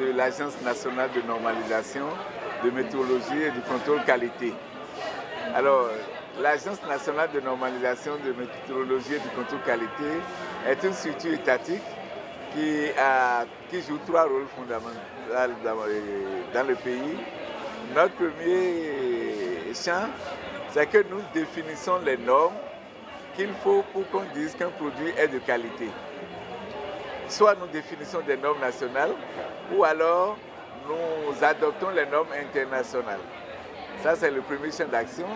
de l'Agence nationale de normalisation, de météorologie et du contrôle qualité. Alors, l'Agence nationale de normalisation, de météorologie et du contrôle qualité est une structure étatique qui joue trois rôles fondamentaux dans le pays. Notre premier champ, c'est que nous définissons les normes qu'il faut pour qu'on dise qu'un produit est de qualité. Soit nous définissons des normes nationales, ou alors nous adoptons les normes internationales. Ça, c'est le premier champ d'action.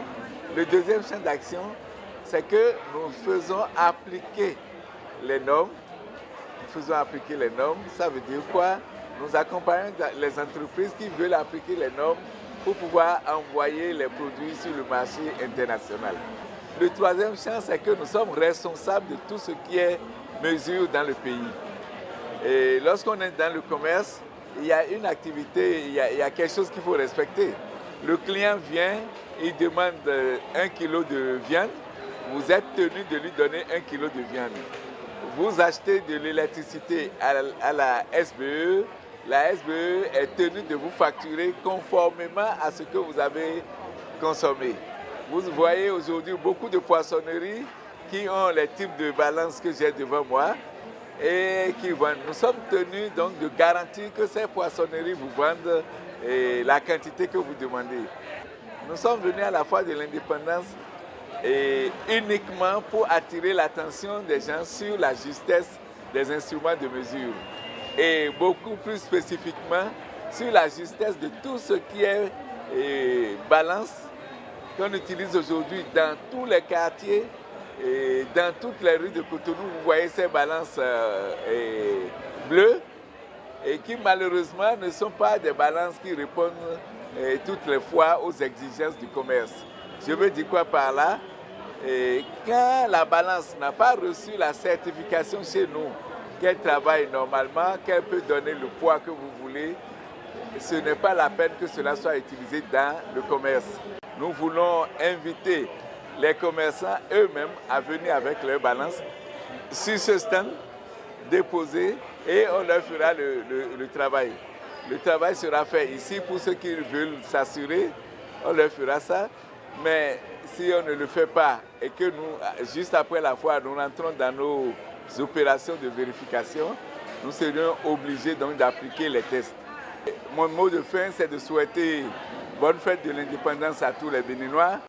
Le deuxième champ d'action, c'est que nous faisons appliquer les normes. Ça veut dire quoi? Nous accompagnons les entreprises qui veulent appliquer les normes pour pouvoir envoyer les produits sur le marché international. Le troisième champ, c'est que nous sommes responsables de tout ce qui est mesure dans le pays. Et lorsqu'on est dans le commerce, il y a une activité, il y a quelque chose qu'il faut respecter. Le client vient, il demande 1 kg de viande, vous êtes tenu de lui donner 1 kg de viande. Vous achetez de l'électricité à la SBE, la SBE est tenue de vous facturer conformément à ce que vous avez consommé. Vous voyez aujourd'hui beaucoup de poissonneries qui ont les types de balance que j'ai devant moi et qui vendent. Nous sommes tenus donc de garantir que ces poissonneries vous vendent la quantité que vous demandez. Nous sommes venus à la foire de l'indépendance uniquement pour attirer l'attention des gens sur la justesse des instruments de mesure et beaucoup plus spécifiquement sur la justesse de tout ce qui est balance qu'on utilise aujourd'hui dans tous les quartiers et dans toutes les rues de Cotonou. Vous voyez ces balances bleues et qui malheureusement ne sont pas des balances qui répondent toutes les fois aux exigences du commerce. Je veux dire quoi par là? Quand la balance n'a pas reçu la certification chez nous, qu'elle travaille normalement, qu'elle peut donner le poids que vous voulez, ce n'est pas la peine que cela soit utilisé dans le commerce. Nous voulons inviter les commerçants eux-mêmes à venir avec leur balance sur ce stand, déposer et on leur fera le travail. Le travail sera fait ici pour ceux qui veulent s'assurer, on leur fera ça. Mais si on ne le fait pas et que nous, juste après la foire, nous rentrons dans nos opérations de vérification, nous serions obligés donc d'appliquer les tests. Mon mot de fin, c'est de souhaiter bonne fête de l'indépendance à tous les Béninois.